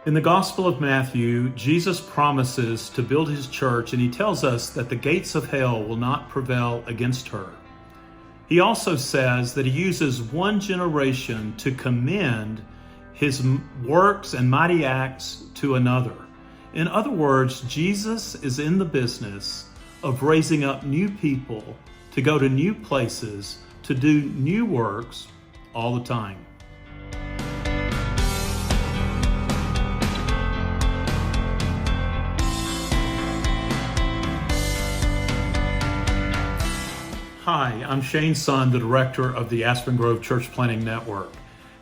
In the Gospel of Matthew, Jesus promises to build his church, and he tells us that the gates of hell will not prevail against her. He also says that he uses one generation to commend his works and mighty acts to another. In other words, Jesus is in the business of raising up new people to go to new places, to do new works all the time. Hi, I'm Shane Sunn, the director of the Aspen Church Planting Network.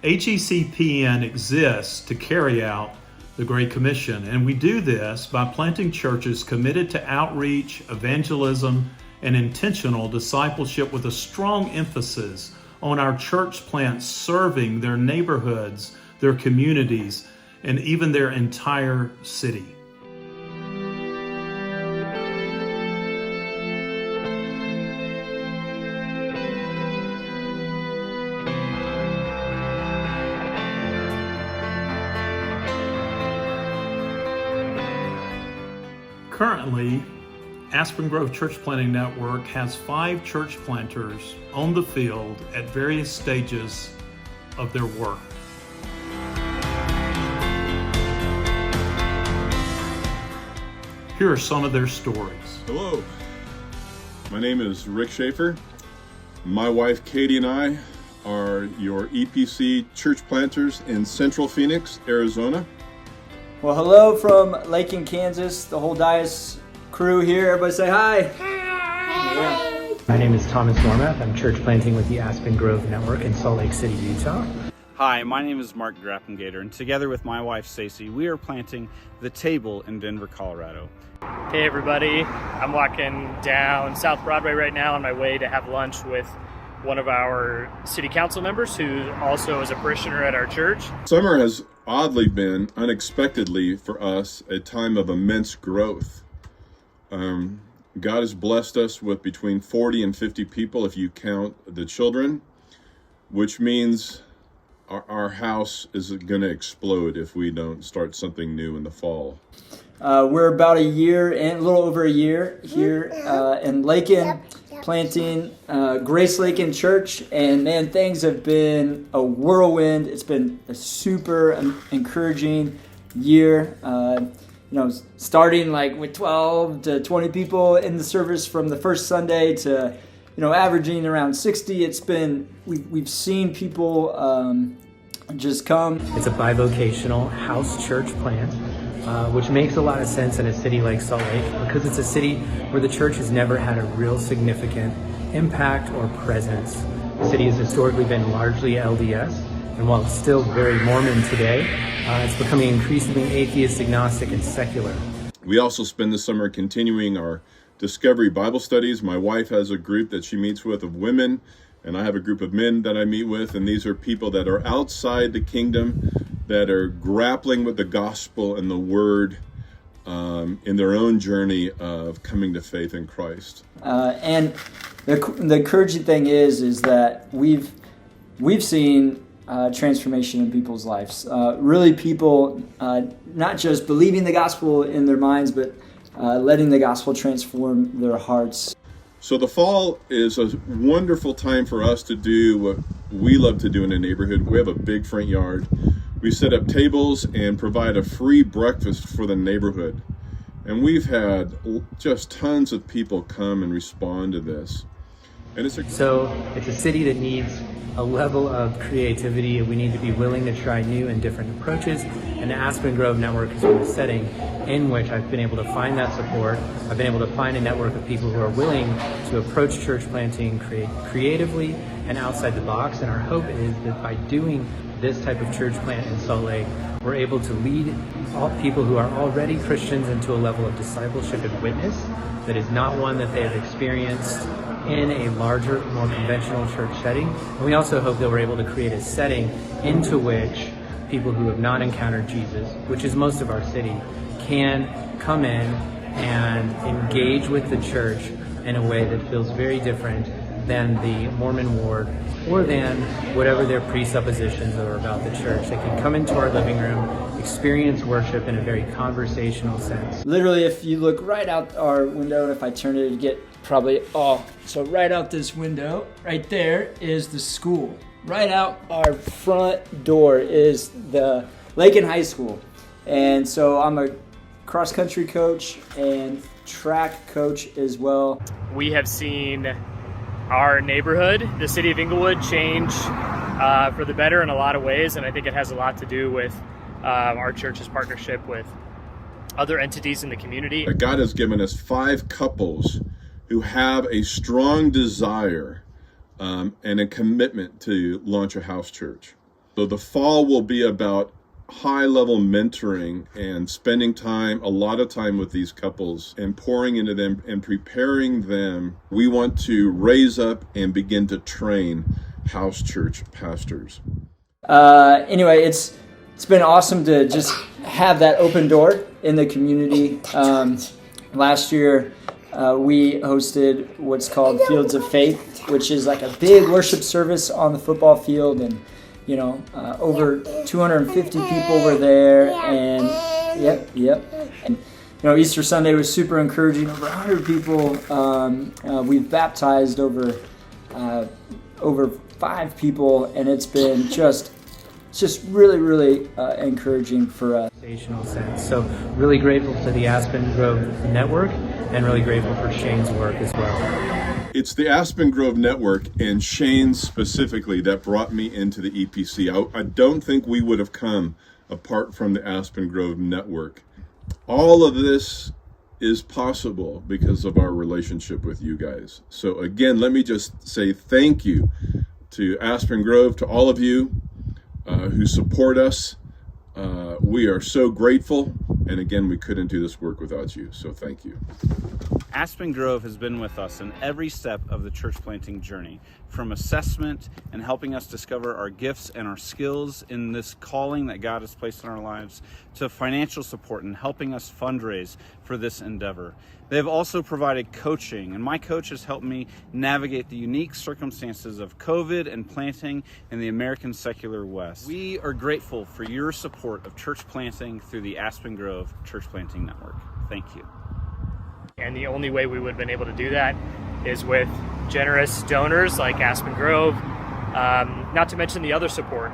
AGCPN exists to carry out the Great Commission, and we do this by planting churches committed to outreach, evangelism, and intentional discipleship with a strong emphasis on our church plants serving their neighborhoods, their communities, and even their entire city. Currently, Aspen Grove Church Planting Network has 5 church planters on the field at various stages of their work. Here are some of their stories. Hello, my name is Rick Schaefer. My wife Katie and I are your EPC church planters in Central Phoenix, Arizona. Well, hello from Lakin, Kansas, the whole Dias crew here. Everybody say hi. Hi. Yeah. My name is Thomas Normath. I'm church planting with the Aspen Grove Network in Salt Lake City, Utah. Hi, my name is Mark Grappengater, and together with my wife Stacy, we are planting The Table in Denver, Colorado. Hey everybody, I'm walking down South Broadway right now on my way to have lunch with one of our city council members who also is a parishioner at our church. Summer has oddly been, unexpectedly for us, a time of immense growth. God has blessed us with between 40 and 50 people if you count the children, which means our house is going to explode if we don't start something new in the fall. We're about a little over a year here in Lakin, planting Grace Lakin Church, and man, things have been a whirlwind. It's been a super encouraging year. Starting like with 12 to 20 people in the service from the first Sunday to, averaging around 60. It's been we've seen people just come. It's a bivocational house church plant, which makes a lot of sense in a city like Salt Lake because it's a city where the church has never had a real significant impact or presence. The city has historically been largely LDS, and while it's still very Mormon today, it's becoming increasingly atheist, agnostic, and secular. We also spend the summer continuing our Discovery Bible studies. My wife has a group that she meets with of women, and I have a group of men that I meet with, and these are people that are outside the kingdom, that are grappling with the gospel and the word in their own journey of coming to faith in Christ. And the encouraging thing is that we've seen transformation in people's lives. Really, people not just believing the gospel in their minds, but letting the gospel transform their hearts. So the fall is a wonderful time for us to do what we love to do in a neighborhood. We have a big front yard. We set up tables and provide a free breakfast for the neighborhood. And we've had just tons of people come and respond to this. And it's a city that needs a level of creativity. We need to be willing to try new and different approaches. And the Aspen Grove Network has been a setting in which I've been able to find that support. I've been able to find a network of people who are willing to approach church planting creatively and outside the box. And our hope is that by doing this type of church plant in Salt Lake, we're able to lead all people who are already Christians into a level of discipleship and witness that is not one that they have experienced in a larger, more conventional church setting. And we also hope that we're able to create a setting into which people who have not encountered Jesus, which is most of our city, can come in and engage with the church in a way that feels very different than the Mormon ward or than whatever their presuppositions are about the church. They can come into our living room, experience worship in a very conversational sense. Literally, if you look right out our window, and if I turn it, it'd get probably, so right out this window, right there is the school. Right out our front door is the Lakin High School. And so I'm a cross-country coach and track coach as well. We have seen our neighborhood, the city of Inglewood, change for the better in a lot of ways, and I think it has a lot to do with our church's partnership with other entities in the community. God has given us 5 couples who have a strong desire and a commitment to launch a house church. So the fall will be about high-level mentoring and spending a lot of time with these couples and pouring into them and preparing them. We want to raise up and begin to train house church pastors. Anyway, it's been awesome to just have that open door in the community. Last year, we hosted what's called Fields of Faith, which is like a big worship service on the football field, and over 250 people were there, and yep. And Easter Sunday was super encouraging. Over 100 people. We've baptized over 5 people, and it's been just really encouraging for us. Sense. So really grateful to the Aspen Grove Network, and really grateful for Shane's work as well. It's the Aspen Grove Network and Shane specifically that brought me into the EPC. I don't think we would have come apart from the Aspen Grove Network. All of this is possible because of our relationship with you guys. So again, let me just say thank you to Aspen Grove, to all of you who support us. We are so grateful, and again, we couldn't do this work without you, so thank you. Aspen Grove has been with us in every step of the church planting journey, from assessment and helping us discover our gifts and our skills in this calling that God has placed in our lives, to financial support and helping us fundraise for this endeavor. They have also provided coaching, and my coach has helped me navigate the unique circumstances of COVID and planting in the American secular West. We are grateful for your support of church planting through the Aspen Grove Church Planting Network. Thank you. And the only way we would have been able to do that is with generous donors like Aspen Grove, not to mention the other support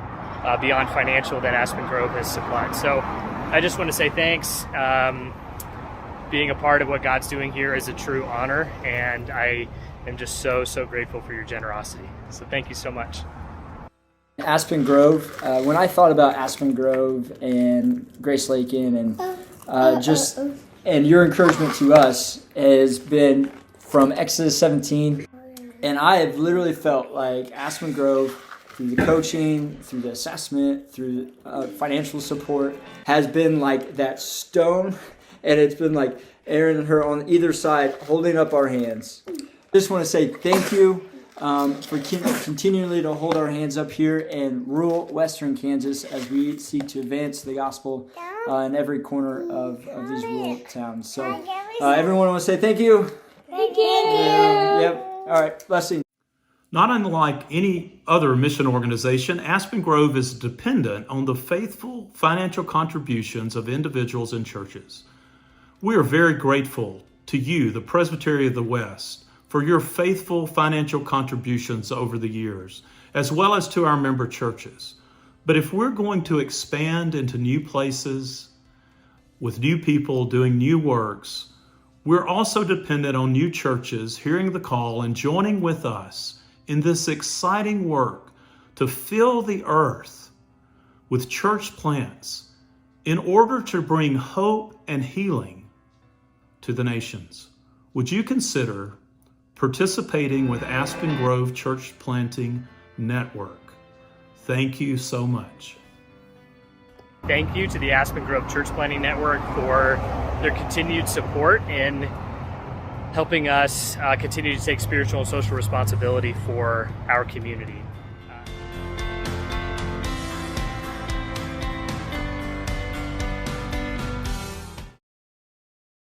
beyond financial that Aspen Grove has supplied. So I just want to say thanks. Being a part of what God's doing here is a true honor, and I am just so grateful for your generosity. So thank you so much. Aspen Grove, when I thought about Aspen Grove and Grace Lakin and your encouragement to us has been from Exodus 17, and I have literally felt like Aspen Grove, through the coaching, through the assessment, through financial support, has been like that stone. And it's been like Aaron and her on either side holding up our hands. Just want to say thank you for continually to hold our hands up here in rural western Kansas as we seek to advance the gospel in every corner of these rural towns. So everyone want to say thank you. Thank you. Yep. All right. Blessing. Not unlike any other mission organization, Aspen Grove is dependent on the faithful financial contributions of individuals and churches. We are very grateful to you, the Presbytery of the West, for your faithful financial contributions over the years, as well as to our member churches. But if we're going to expand into new places with new people doing new works, we're also dependent on new churches hearing the call and joining with us in this exciting work to fill the earth with church plants in order to bring hope and healing to the nations. Would you consider participating with Aspen Grove Church Planting Network? Thank you so much. Thank you to the Aspen Grove Church Planting Network for their continued support in helping us continue to take spiritual and social responsibility for our community.